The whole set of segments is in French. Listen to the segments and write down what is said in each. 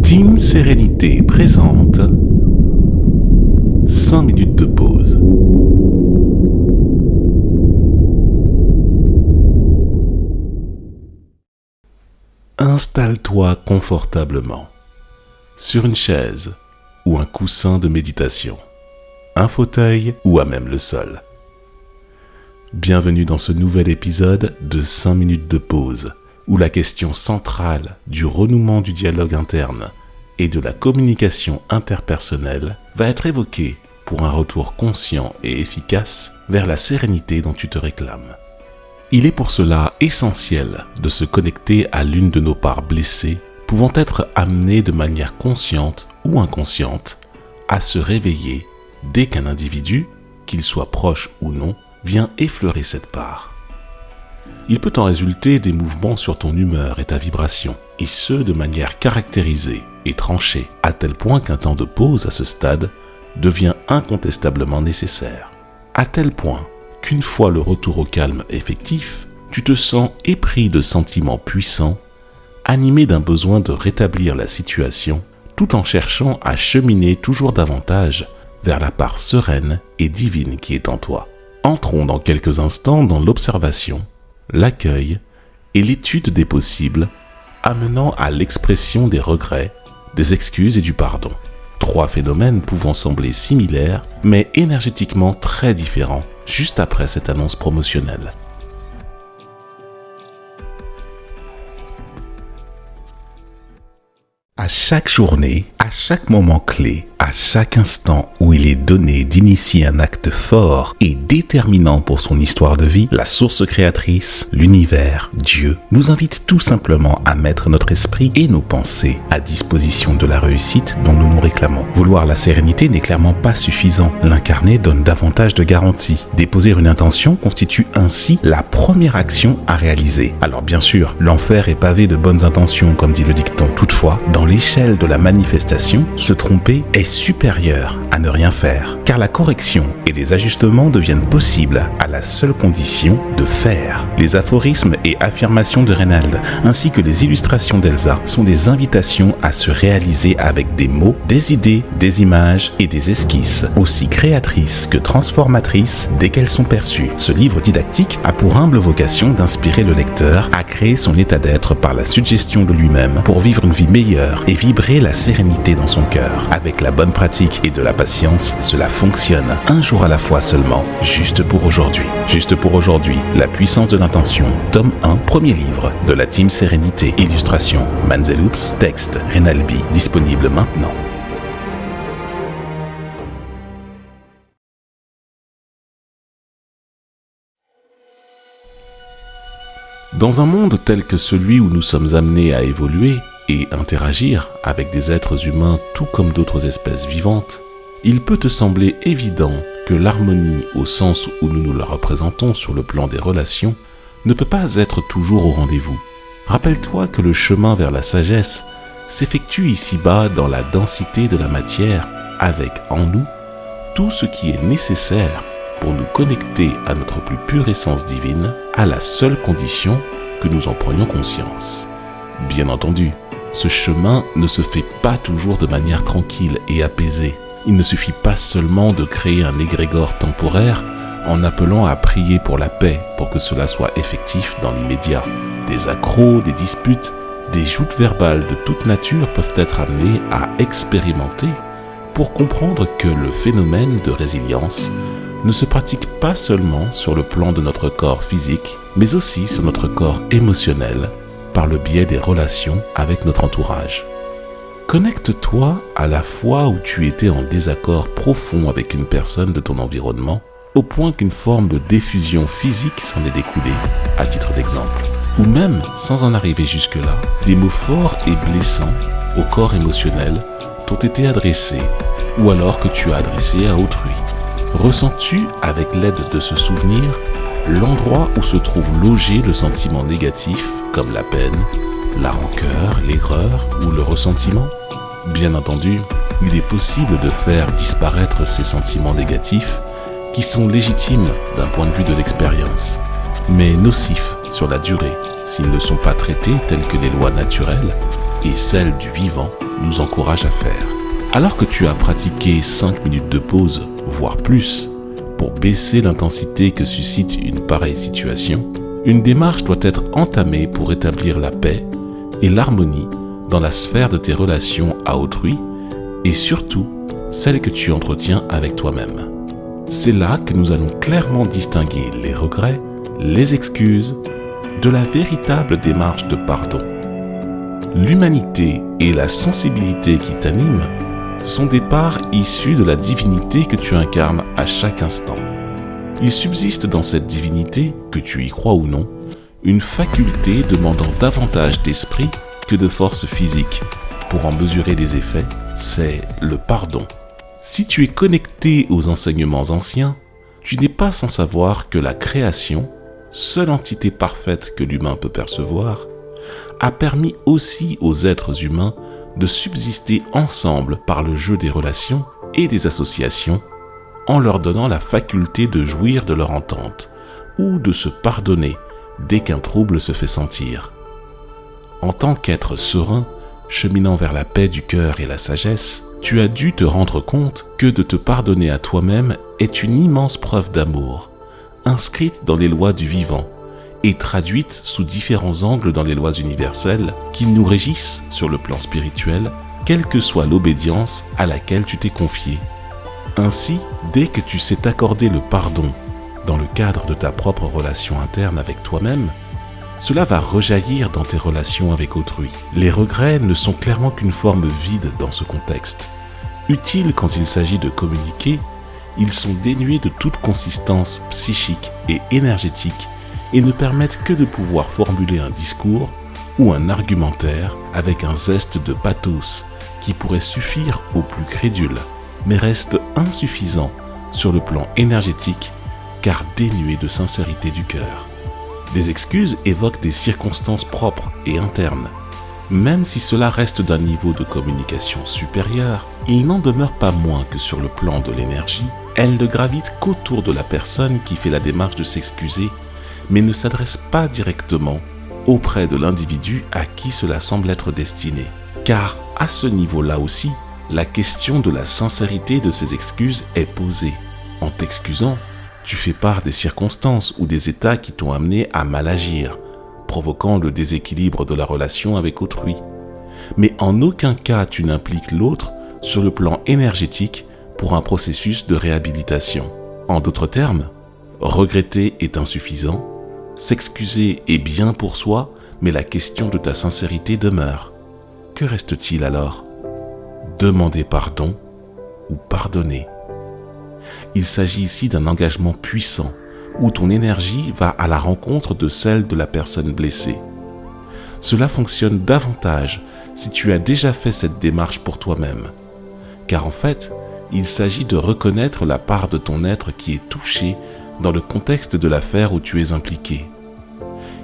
Team Sérénité présente 5 minutes de pause. Installe-toi confortablement sur une chaise ou un coussin de méditation, un fauteuil ou à même le sol. Bienvenue dans ce nouvel épisode de 5 minutes de pause, où la question centrale du renouement du dialogue interne et de la communication interpersonnelle va être évoquée pour un retour conscient et efficace vers la sérénité dont tu te réclames. Il est pour cela essentiel de se connecter à l'une de nos parts blessées, pouvant être amenées de manière consciente ou inconsciente à se réveiller dès qu'un individu, qu'il soit proche ou non, vient effleurer cette part. Il peut en résulter des mouvements sur ton humeur et ta vibration, et ce de manière caractérisée et tranchée, à tel point qu'un temps de pause à ce stade devient incontestablement nécessaire. À tel point qu'une fois le retour au calme effectif, tu te sens épris de sentiments puissants, animé d'un besoin de rétablir la situation, tout en cherchant à cheminer toujours davantage vers la part sereine et divine qui est en toi. Entrons dans quelques instants dans l'observation, l'accueil et l'étude des possibles, amenant à l'expression des regrets, des excuses et du pardon. 3 phénomènes pouvant sembler similaires, mais énergétiquement très différents, juste après cette annonce promotionnelle. À chaque journée, à chaque moment clé, à chaque instant où il est donné d'initier un acte fort et déterminant pour son histoire de vie, la source créatrice, l'univers, Dieu, nous invite tout simplement à mettre notre esprit et nos pensées à disposition de la réussite dont nous nous réclamons. Vouloir la sérénité n'est clairement pas suffisant. L'incarner donne davantage de garanties. Déposer une intention constitue ainsi la première action à réaliser. Alors bien sûr, l'enfer est pavé de bonnes intentions, comme dit le dicton. Toutefois, dans l'échelle de la manifestation, se tromper est supérieur à ne rien faire, car la correction et les ajustements deviennent possibles à la seule condition de faire. Les aphorismes et affirmations de Reynald, ainsi que les illustrations d'Elsa, sont des invitations à se réaliser avec des mots, des idées, des images et des esquisses, aussi créatrices que transformatrices dès qu'elles sont perçues. Ce livre didactique a pour humble vocation d'inspirer le lecteur à créer son état d'être par la suggestion de lui-même pour vivre une vie meilleure et vibrer la sérénité dans son cœur. Avec la bonne pratique et de la patience, cela fonctionne, un jour à la fois seulement, juste pour aujourd'hui. Juste pour aujourd'hui, La puissance de l'intention, tome 1, premier livre de la Team Sérénité, illustration Manzeloups, texte Renalbi, disponible maintenant. Dans un monde tel que celui où nous sommes amenés à évoluer et interagir avec des êtres humains tout comme d'autres espèces vivantes, il peut te sembler évident que l'harmonie au sens où nous nous la représentons sur le plan des relations ne peut pas être toujours au rendez-vous. Rappelle-toi que le chemin vers la sagesse s'effectue ici-bas dans la densité de la matière avec en nous tout ce qui est nécessaire pour nous connecter à notre plus pure essence divine, à la seule condition que nous en prenions conscience. Bien entendu, ce chemin ne se fait pas toujours de manière tranquille et apaisée. Il ne suffit pas seulement de créer un égrégore temporaire en appelant à prier pour la paix pour que cela soit effectif dans l'immédiat. Des accros, des disputes, des joutes verbales de toute nature peuvent être amenées à expérimenter pour comprendre que le phénomène de résilience ne se pratique pas seulement sur le plan de notre corps physique, mais aussi sur notre corps émotionnel, par le biais des relations avec notre entourage. Connecte-toi à la fois où tu étais en désaccord profond avec une personne de ton environnement, au point qu'une forme de diffusion physique s'en est découlée, à titre d'exemple. Ou même, sans en arriver jusque-là, des mots forts et blessants au corps émotionnel t'ont été adressés, ou alors que tu as adressé à autrui. Ressens-tu, avec l'aide de ce souvenir, l'endroit où se trouve logé le sentiment négatif, comme la peine, la rancœur, l'aigreur ou le ressentiment? Bien entendu, il est possible de faire disparaître ces sentiments négatifs qui sont légitimes d'un point de vue de l'expérience, mais nocifs sur la durée s'ils ne sont pas traités tels que les lois naturelles et celle du vivant nous encouragent à faire. Alors que tu as pratiqué 5 minutes de pause, voire plus, pour baisser l'intensité que suscite une pareille situation, une démarche doit être entamée pour établir la paix et l'harmonie dans la sphère de tes relations à autrui et surtout celle que tu entretiens avec toi-même. C'est là que nous allons clairement distinguer les regrets, les excuses, de la véritable démarche de pardon. L'humanité et la sensibilité qui t'animent sont des parts issues de la divinité que tu incarnes à chaque instant. Il subsiste dans cette divinité, que tu y crois ou non, une faculté demandant davantage d'esprit que de force physique. Pour en mesurer les effets, c'est le pardon. Si tu es connecté aux enseignements anciens, tu n'es pas sans savoir que la création, seule entité parfaite que l'humain peut percevoir, a permis aussi aux êtres humains de subsister ensemble par le jeu des relations et des associations, en leur donnant la faculté de jouir de leur entente ou de se pardonner dès qu'un trouble se fait sentir. En tant qu'être serein, cheminant vers la paix du cœur et la sagesse, tu as dû te rendre compte que de te pardonner à toi-même est une immense preuve d'amour, inscrite dans les lois du vivant et traduite sous différents angles dans les lois universelles qui nous régissent sur le plan spirituel, quelle que soit l'obédience à laquelle tu t'es confié. Ainsi, dès que tu sais t'accorder le pardon dans le cadre de ta propre relation interne avec toi-même, cela va rejaillir dans tes relations avec autrui. Les regrets ne sont clairement qu'une forme vide dans ce contexte. Utiles quand il s'agit de communiquer, ils sont dénués de toute consistance psychique et énergétique et ne permettent que de pouvoir formuler un discours ou un argumentaire avec un zeste de pathos qui pourrait suffire aux plus crédules, mais reste insuffisant sur le plan énergétique car dénué de sincérité du cœur. Les excuses évoquent des circonstances propres et internes. Même si cela reste d'un niveau de communication supérieur, il n'en demeure pas moins que sur le plan de l'énergie, elle ne gravite qu'autour de la personne qui fait la démarche de s'excuser, mais ne s'adresse pas directement auprès de l'individu à qui cela semble être destiné. Car à ce niveau-là aussi, la question de la sincérité de ces excuses est posée. En t'excusant, tu fais part des circonstances ou des états qui t'ont amené à mal agir, provoquant le déséquilibre de la relation avec autrui. Mais en aucun cas tu n'impliques l'autre sur le plan énergétique pour un processus de réhabilitation. En d'autres termes, regretter est insuffisant, s'excuser est bien pour soi, mais la question de ta sincérité demeure. Que reste-t-il alors ? Demander pardon ou pardonner ? Il s'agit ici d'un engagement puissant où ton énergie va à la rencontre de celle de la personne blessée. Cela fonctionne davantage si tu as déjà fait cette démarche pour toi-même. Car en fait, il s'agit de reconnaître la part de ton être qui est touchée dans le contexte de l'affaire où tu es impliqué.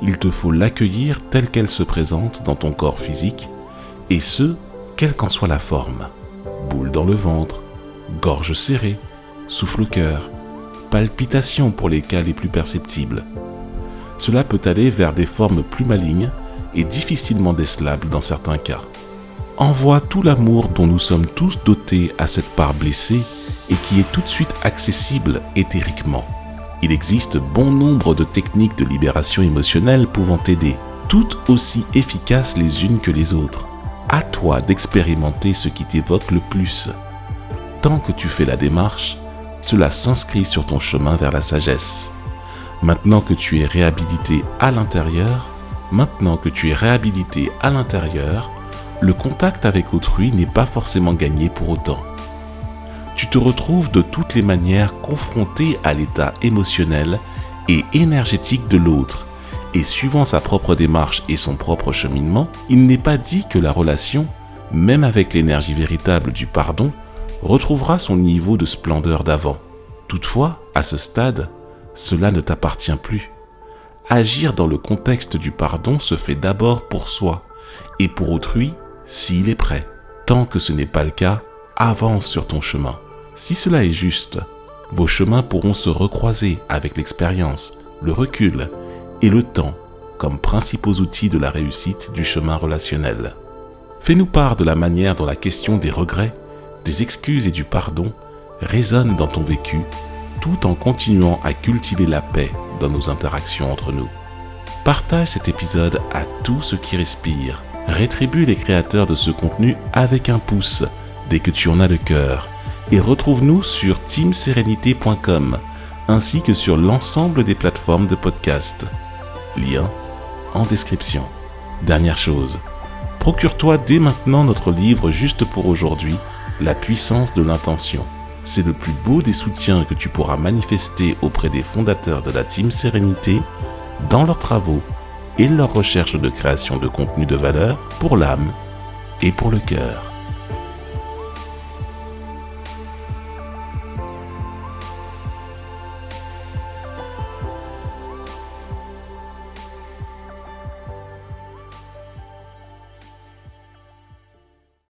Il te faut l'accueillir telle qu'elle se présente dans ton corps physique, et ce, quelle qu'en soit la forme. Boule dans le ventre, gorge serrée, souffle au cœur, palpitations pour les cas les plus perceptibles. Cela peut aller vers des formes plus malignes et difficilement décelables dans certains cas. Envoie tout l'amour dont nous sommes tous dotés à cette part blessée et qui est tout de suite accessible éthériquement. Il existe bon nombre de techniques de libération émotionnelle pouvant t'aider, toutes aussi efficaces les unes que les autres. À toi d'expérimenter ce qui t'évoque le plus. Tant que tu fais la démarche, cela s'inscrit sur ton chemin vers la sagesse. Maintenant que tu es réhabilité à l'intérieur, le contact avec autrui n'est pas forcément gagné pour autant. Tu te retrouves de toutes les manières confronté à l'état émotionnel et énergétique de l'autre, et suivant sa propre démarche et son propre cheminement, il n'est pas dit que la relation, même avec l'énergie véritable du pardon, retrouvera son niveau de splendeur d'avant. Toutefois, à ce stade, cela ne t'appartient plus. Agir dans le contexte du pardon se fait d'abord pour soi, et pour autrui, s'il est prêt. Tant que ce n'est pas le cas, avance sur ton chemin. Si cela est juste, vos chemins pourront se recroiser avec l'expérience, le recul et le temps comme principaux outils de la réussite du chemin relationnel. Fais-nous part de la manière dont la question des regrets, des excuses et du pardon résonne dans ton vécu, tout en continuant à cultiver la paix dans nos interactions entre nous. Partage cet épisode à tous ceux qui respirent. Rétribue les créateurs de ce contenu avec un pouce dès que tu en as le cœur. Et retrouve-nous sur teamserenité.com ainsi que sur l'ensemble des plateformes de podcast. Lien en description. Dernière chose, procure-toi dès maintenant notre livre juste pour aujourd'hui, La puissance de l'intention. C'est le plus beau des soutiens que tu pourras manifester auprès des fondateurs de la Team Sérénité dans leurs travaux et leur recherche de création de contenu de valeur pour l'âme et pour le cœur.